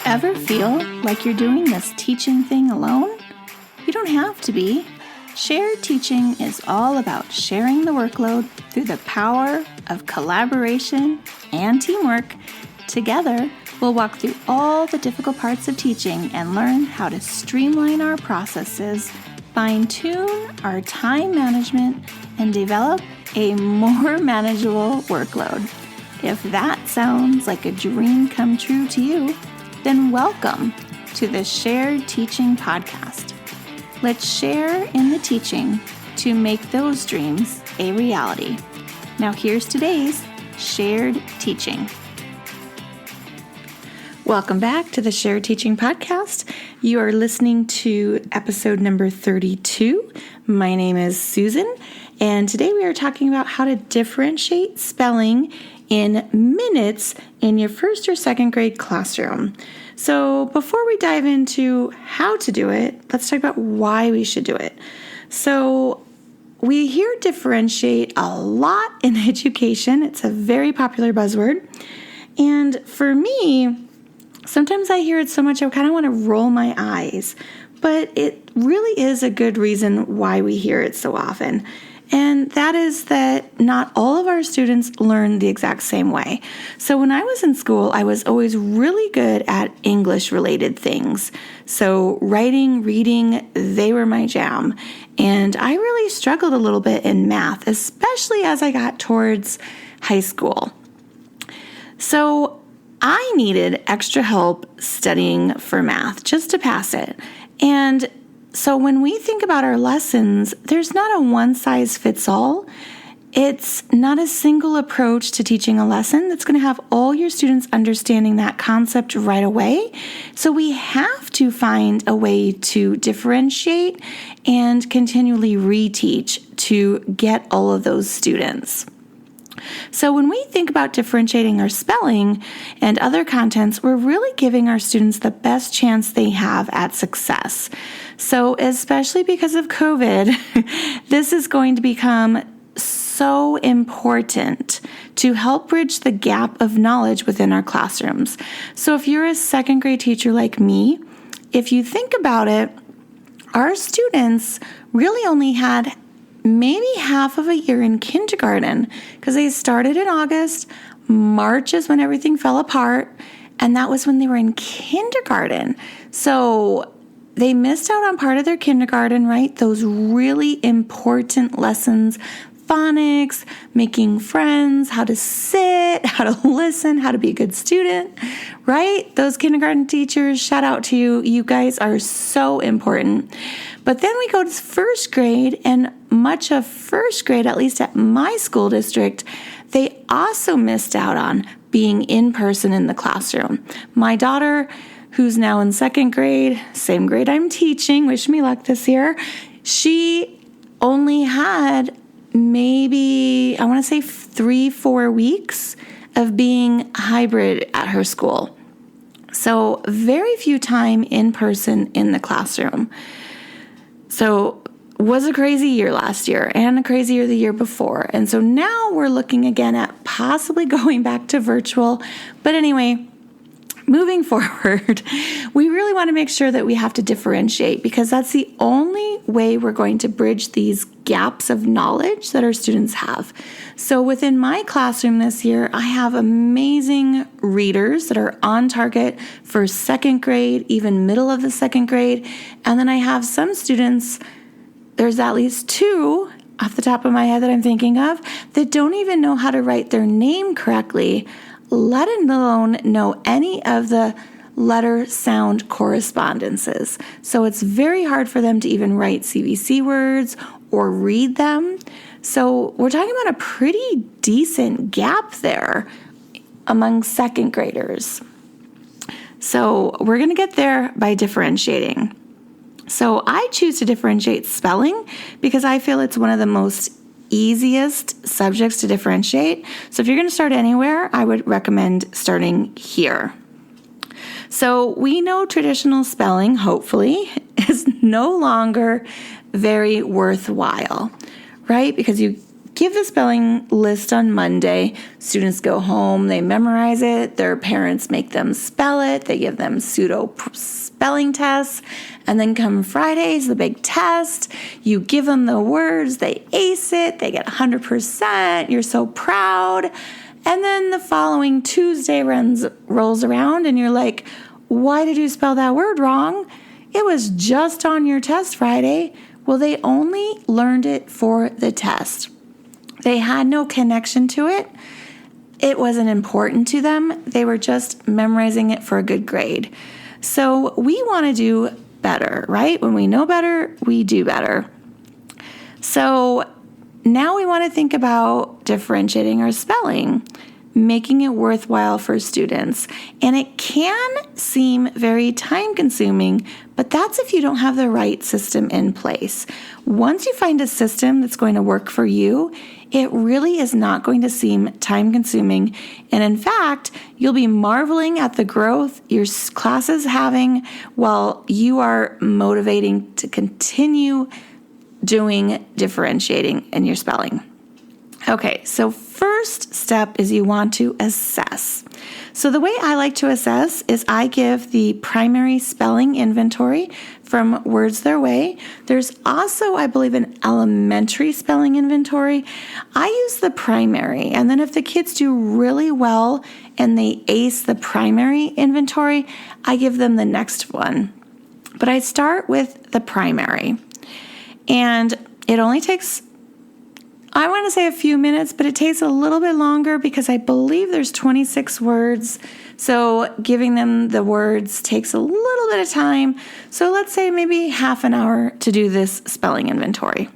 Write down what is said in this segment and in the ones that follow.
Ever feel like you're doing this teaching thing alone? You don't have to be. Shared teaching is all about sharing the workload through the power of collaboration and teamwork. Together, we'll walk through all the difficult parts of teaching and learn how to streamline our processes, fine-tune our time management, and develop a more manageable workload. If that sounds like a dream come true to you, then welcome to the Shared Teaching Podcast. Let's share in the teaching to make those dreams a reality. Now here's today's Shared Teaching. Welcome back to the Shared Teaching Podcast. You are listening to episode number 32. My name is Susan, and today we are talking about how to differentiate spelling in minutes in your first or second grade classroom. So before we dive into how to do it, let's talk about why we should do it. So we hear differentiate a lot in education. It's a very popular buzzword. And for me, sometimes I hear it so much I kind of want to roll my eyes. But it really is a good reason why we hear it so often. And that is that not all of our students learn the exact same way. So when I was in school, I was always really good at English-related things. So writing, reading, they were my jam. And I really struggled a little bit in math, especially as I got towards high school. So I needed extra help studying for math just to pass it. And so when we think about our lessons, there's not a one-size-fits-all. It's not a single approach to teaching a lesson that's going to have all your students understanding that concept right away. So we have to find a way to differentiate and continually reteach to get all of those students. So when we think about differentiating our spelling and other contents, we're really giving our students the best chance they have at success. So especially because of COVID, this is going to become so important to help bridge the gap of knowledge within our classrooms. So if you're a second grade teacher like me, if you think about it, our students really only had maybe half of a year in kindergarten because they started in August. March is when everything fell apart, and that was when they were in kindergarten. So they missed out on part of their kindergarten, right? Those really important lessons, phonics, making friends, how to sit, how to listen, how to be a good student, right? Those kindergarten teachers, shout out to you. You guys are so important. But then we go to first grade, and much of first grade, at least at my school district, they also missed out on being in person in the classroom. My daughter, who's now in second grade, same grade I'm teaching, wish me luck this year, she only had maybe, I want to say 3-4 weeks of being hybrid at her school. So very few time in person in the classroom. So was a crazy year last year and a crazy year the year before. And so now we're looking again at possibly going back to virtual. But anyway, moving forward, we really want to make sure that we have to differentiate because that's the only way we're going to bridge these gaps of knowledge that our students have. So within my classroom this year, I have amazing readers that are on target for second grade, even middle of the second grade. And then I have some students, there's at least 2 off the top of my head that I'm thinking of, that don't even know how to write their name correctly, let alone know any of the letter sound correspondences. So it's very hard for them to even write CVC words or read them. So we're talking about a pretty decent gap there among second graders. So we're going to get there by differentiating. So I choose to differentiate spelling because I feel it's one of the most easiest subjects to differentiate. So if you're going to start anywhere, I would recommend starting here. So we know traditional spelling, hopefully, is no longer very worthwhile, right? Because you give the spelling list on Monday. Students go home, they memorize it, their parents make them spell it, they give them pseudo spelling tests, and then come Friday's the big test. You give them the words, they ace it, they get 100%, you're so proud. And then the following Tuesday rolls around and you're like, why did you spell that word wrong? It was just on your test Friday. Well, they only learned it for the test. They had no connection to it. It wasn't important to them. They were just memorizing it for a good grade. So we want to do better, right? When we know better, we do better. So now we want to think about differentiating our spelling, making it worthwhile for students. And it can seem very time-consuming, but that's if you don't have the right system in place. Once you find a system that's going to work for you, it really is not going to seem time-consuming. And in fact, you'll be marveling at the growth your class is having while you are motivating to continue doing differentiating in your spelling. Okay, so first step is you want to assess. So the way I like to assess is I give the primary spelling inventory from Words Their Way. There's also, I believe, an elementary spelling inventory. I use the primary, and then if the kids do really well and they ace the primary inventory, I give them the next one. But I start with the primary. And it only takes, I want to say a few minutes, but it takes a little bit longer because I believe there's 26 words. So giving them the words takes a little bit of time. So let's say maybe half an hour to do this spelling inventory.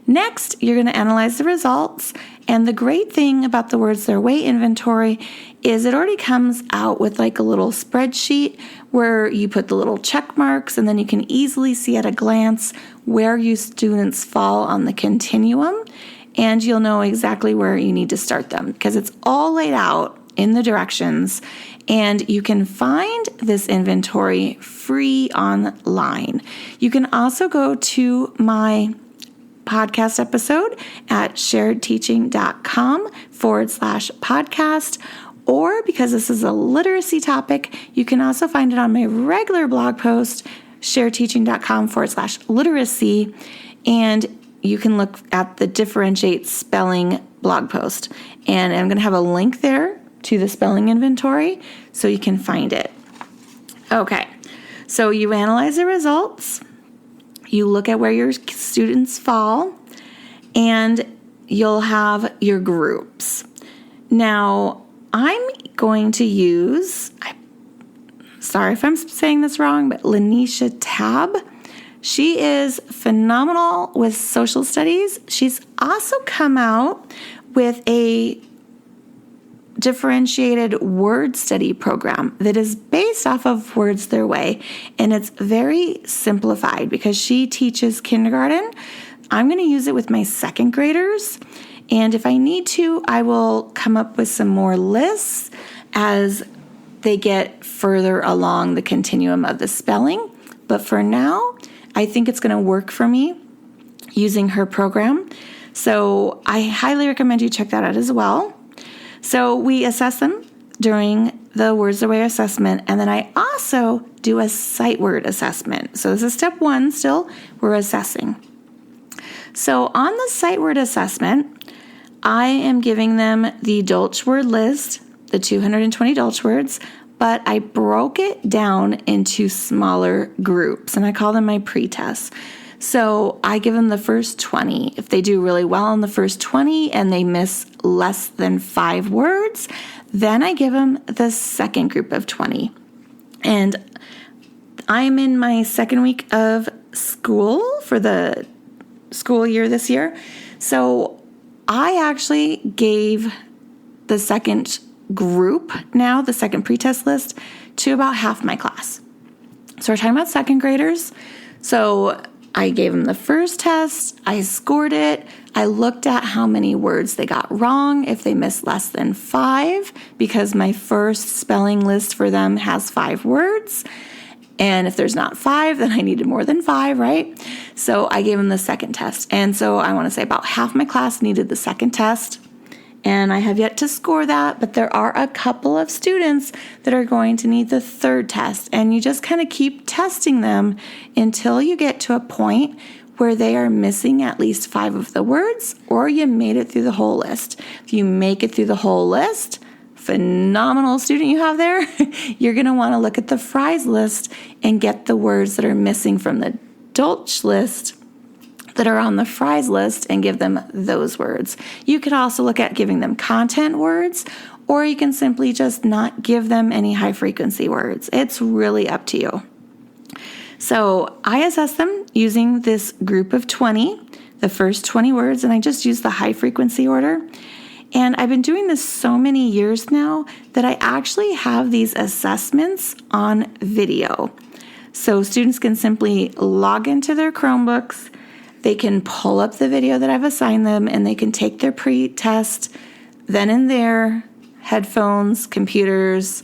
Next, you're going to analyze the results. And the great thing about the Words Their Way inventory is it already comes out with like a little spreadsheet where you put the little check marks, and then you can easily see at a glance where you students fall on the continuum, and you'll know exactly where you need to start them because it's all laid out in the directions, and you can find this inventory free online. You can also go to my podcast episode at sharedteaching.com/podcast. Or because this is a literacy topic, you can also find it on my regular blog post, sharedteaching.com/literacy. And you can look at the Differentiate Spelling blog post. And I'm going to have a link there to the spelling inventory so you can find it. Okay, so you analyze the results. You look at where your students fall, and you'll have your groups. Now, I'm going to use, sorry if I'm saying this wrong, but Lanisha Tab. She is phenomenal with social studies. She's also come out with a differentiated word study program that is based off of Words Their Way, and it's very simplified because she teaches kindergarten. I'm going to use it with my second graders, and if I need to, I will come up with some more lists as they get further along the continuum of the spelling. But for now, I think it's going to work for me using her program. So I highly recommend you check that out as well. So we assess them during the Words Their Way assessment, and then I also do a sight word assessment. So this is step one still, we're assessing. So on the sight word assessment, I am giving them the Dolch word list, the 220 Dolch words, but I broke it down into smaller groups, and I call them my pre-tests. So I give them the first 20. If they do really well on the first 20 and they miss less than 5 words, then I give them the second group of 20. And I'm in my second week of school for the school year this year. So I actually gave the second group now, the second pretest list, to about half my class. So we're talking about second graders. So I gave them the first test, I scored it, I looked at how many words they got wrong, if they missed less than 5, because my first spelling list for them has 5 words. And if there's not 5, then I needed more than 5, right? So I gave them the second test. And so I want to say about half my class needed the second test. And I have yet to score that, but there are a couple of students that are going to need the third test. And you just kind of keep testing them until you get to a point where they are missing at least 5 of the words, or you made it through the whole list. If you make it through the whole list, phenomenal student you have there, you're going to want to look at the Fries list and get the words that are missing from the Dolch list that are on the Fries list and give them those words. You could also look at giving them content words, or you can simply just not give them any high frequency words. It's really up to you. So I assess them using this group of 20, the first 20 words, and I just use the high frequency order. And I've been doing this so many years now that I actually have these assessments on video. So students can simply log into their Chromebooks, they can pull up the video that I've assigned them, and they can take their pre-test then and there, headphones, computers.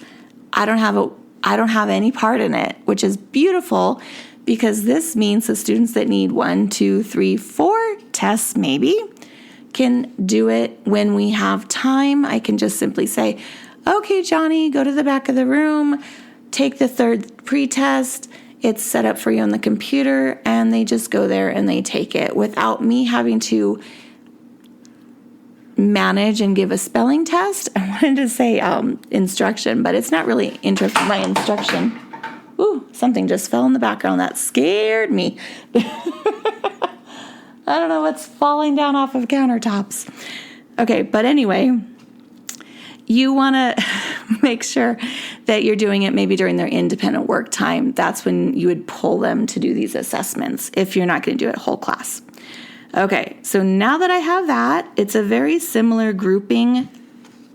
I don't have any part in it, which is beautiful because this means the students that need 1, 2, 3, 4 tests maybe can do it when we have time. I can just simply say, okay, Johnny, go to the back of the room, take the third pre-test. It's set up for you on the computer, and they just go there and they take it without me having to manage and give a spelling test. I wanted to say instruction, but it's not really my instruction. Ooh, something just fell in the background. That scared me. I don't know what's falling down off of countertops. Okay, but anyway, you want to make sure that you're doing it maybe during their independent work time. That's when you would pull them to do these assessments if you're not going to do it whole class. Okay, so now that I have that, it's a very similar grouping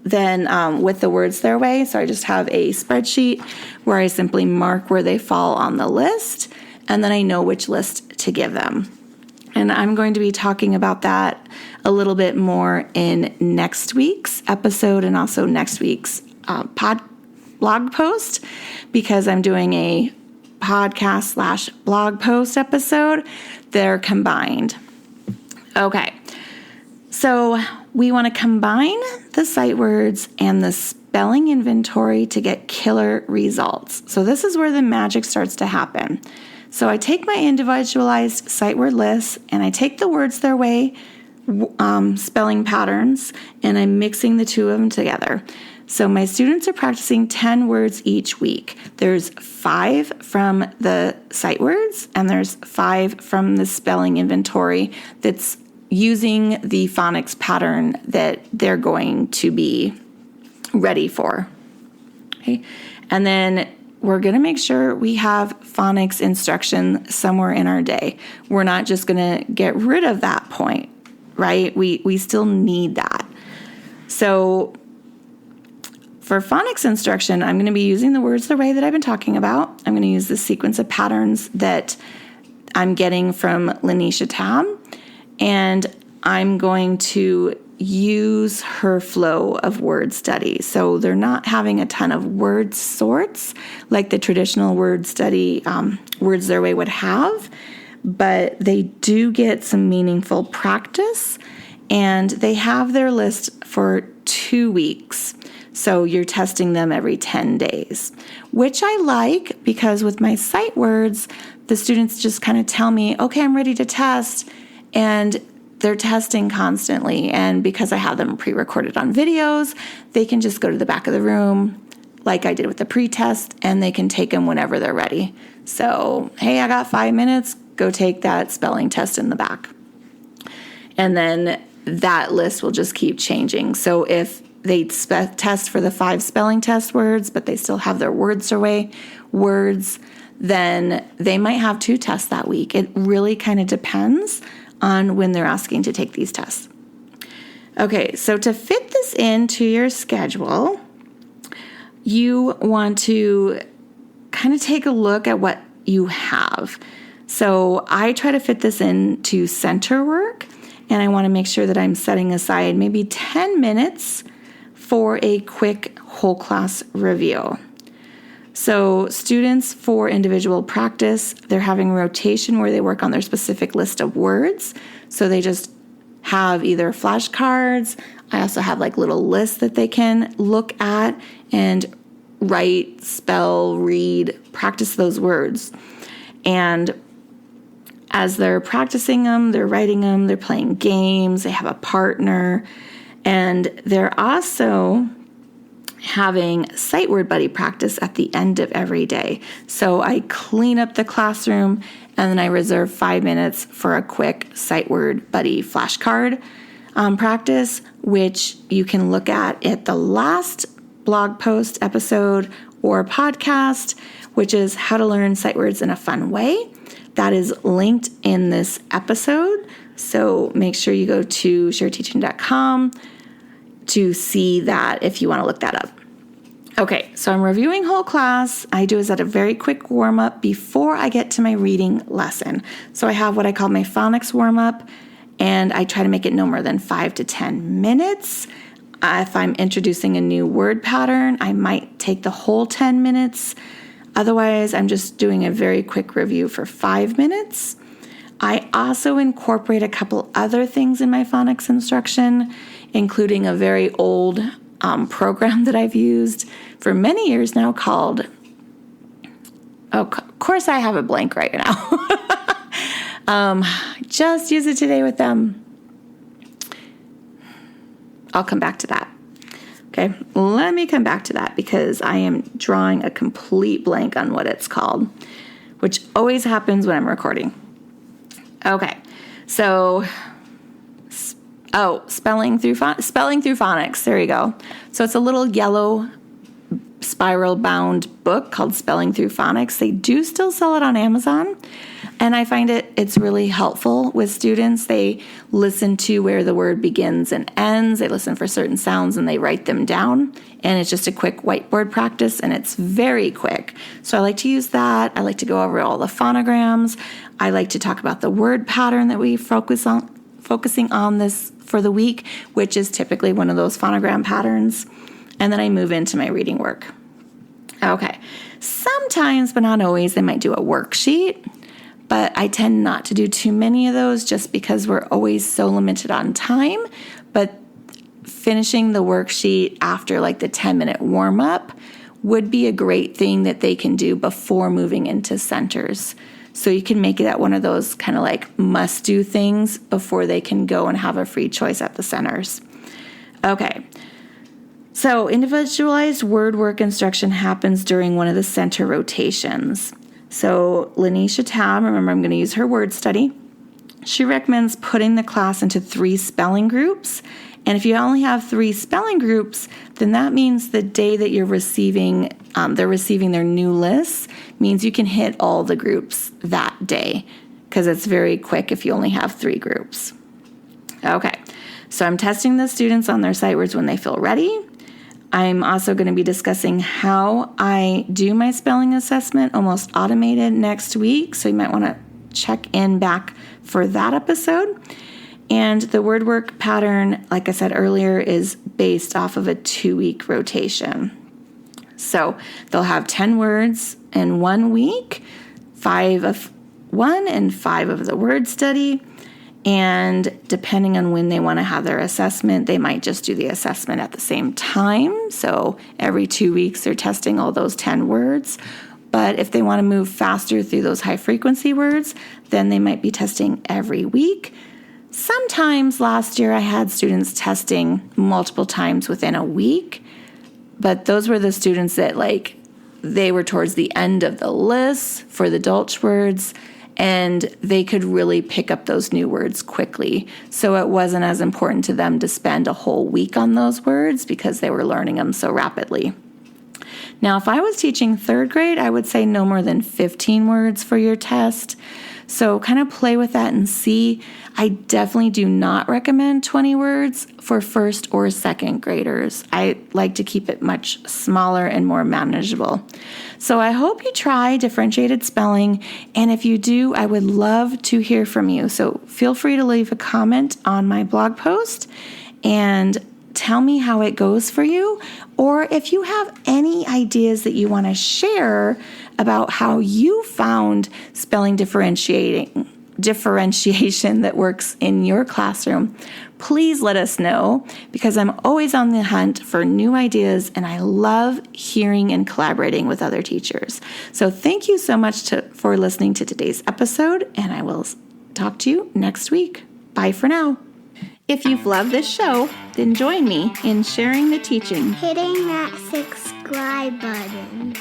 than with the words their way. So I just have a spreadsheet where I simply mark where they fall on the list, and then I know which list to give them. And I'm going to be talking about that a little bit more in next week's episode and also next week's blog post, because I'm doing a podcast/blog post episode. They're combined. Okay, so we want to combine the sight words and the spelling inventory to get killer results. So this is where the magic starts to happen. So I take my individualized sight word list and I take the words their way spelling patterns, and I'm mixing the two of them together. So my students are practicing 10 words each week. There's 5 from the sight words and there's 5 from the spelling inventory that's using the phonics pattern that they're going to be ready for. Okay, and then we're going to make sure we have phonics instruction somewhere in our day. We're not just going to get rid of that point, right? We still need that. So for phonics instruction, I'm going to be using the words the way that I've been talking about. I'm going to use the sequence of patterns that I'm getting from Lanisha Tam, and I'm going to use her flow of word study. So they're not having a ton of word sorts like the traditional word study words their way would have, but they do get some meaningful practice, and they have their list for 2 weeks. So you're testing them every 10 days, which I like because with my sight words, the students just kind of tell me, okay, I'm ready to test, and they're testing constantly. And because I have them pre-recorded on videos, they can just go to the back of the room like I did with the pre-test, and they can take them whenever they're ready. So, hey, I got 5 minutes, go take that spelling test in the back. And then that list will just keep changing. So if they test for the 5 spelling test words, but they still have their words away words, then they might have 2 tests that week. It really kind of depends on when they're asking to take these tests. Okay, so to fit this into your schedule, you want to kind of take a look at what you have. So I try to fit this into center work, and I want to make sure that I'm setting aside maybe 10 minutes for a quick whole class review. So students for individual practice, they're having rotation where they work on their specific list of words. So they just have either flashcards. I also have like little lists that they can look at and write, spell, read, practice those words. And as they're practicing them, they're writing them, they're playing games, they have a partner, and they're also having sight word buddy practice at the end of every day. So I clean up the classroom and then I reserve 5 minutes for a quick sight word buddy flashcard practice, which you can look at the last blog post, episode, or podcast, which is how to learn sight words in a fun way. That is linked in this episode. So make sure you go to shareteaching.com to see that if you want to look that up. Okay, so I'm reviewing whole class. I do is at a very quick warm-up before I get to my reading lesson. So I have what I call my phonics warm-up, and I try to make it no more than 5 to 10 minutes. If I'm introducing a new word pattern, I might take the whole 10 minutes. Otherwise, I'm just doing a very quick review for 5 minutes. I also incorporate a couple other things in my phonics instruction, including a very old program that I've used for many years now called, of course I have a blank right now. Just use it today with them. I'll come back to that. Okay, let me come back to that because I am drawing a complete blank on what it's called, which always happens when I'm recording. Okay, so, spelling through phonics. There you go. So it's a little yellow spiral bound book called Spelling Through Phonics. They do still sell it on Amazon, and I find it's really helpful with students. They listen to where the word begins and ends. They listen for certain sounds and they write them down, and it's just a quick whiteboard practice, and it's very quick. So I like to use that. I like to go over all the phonograms. I like to talk about the word pattern that we focusing on this for the week, which is typically one of those phonogram patterns. And then I move into my reading work. Okay, sometimes, but not always, they might do a worksheet, but I tend not to do too many of those just because we're always so limited on time. But finishing the worksheet after like the 10-minute warm-up would be a great thing that they can do before moving into centers. So you can make it at one of those kind of like must-do things before they can go and have a free choice at the centers. Okay. So individualized word work instruction happens during one of the center rotations. So Lanisha Tab, remember I'm going to use her word study. She recommends putting the class into 3 spelling groups. And if you only have 3 spelling groups, then that means the day that you're they're receiving their new lists, means you can hit all the groups that day because it's very quick if you only have 3 groups. Okay, so I'm testing the students on their sight words when they feel ready. I'm also going to be discussing how I do my spelling assessment almost automated next week, so you might want to check in back for that episode. And the word work pattern, like I said earlier, is based off of a 2-week rotation. So they'll have 10 words in 1 week, 5 of one and 5 of the word study. And depending on when they want to have their assessment, they might just do the assessment at the same time. So every 2 weeks, they're testing all those 10 words. But if they want to move faster through those high frequency words, then they might be testing every week. Sometimes last year I had students testing multiple times within a week, but those were the students that they were towards the end of the list for the Dolch words, and they could really pick up those new words quickly. So it wasn't as important to them to spend a whole week on those words because they were learning them so rapidly. Now, if I was teaching 3rd grade, I would say no more than 15 words for your test. So kind of play with that and see. I definitely do not recommend 20 words for 1st or 2nd graders. I like to keep it much smaller and more manageable. So I hope you try differentiated spelling. And if you do, I would love to hear from you. So feel free to leave a comment on my blog post and tell me how it goes for you, or if you have any ideas that you want to share about how you found spelling differentiation that works in your classroom, please let us know, because I'm always on the hunt for new ideas and I love hearing and collaborating with other teachers. So thank you so much for listening to today's episode, and I will talk to you next week. Bye for now. If you've loved this show, then join me in sharing the teaching, hitting that subscribe button,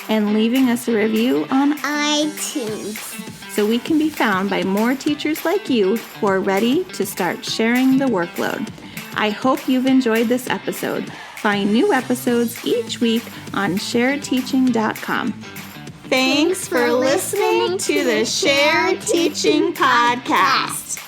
and leaving us a review on iTunes, so we can be found by more teachers like you who are ready to start sharing the workload. I hope you've enjoyed this episode. Find new episodes each week on sharedteaching.com. Thanks for listening to the Shared Teaching Podcast.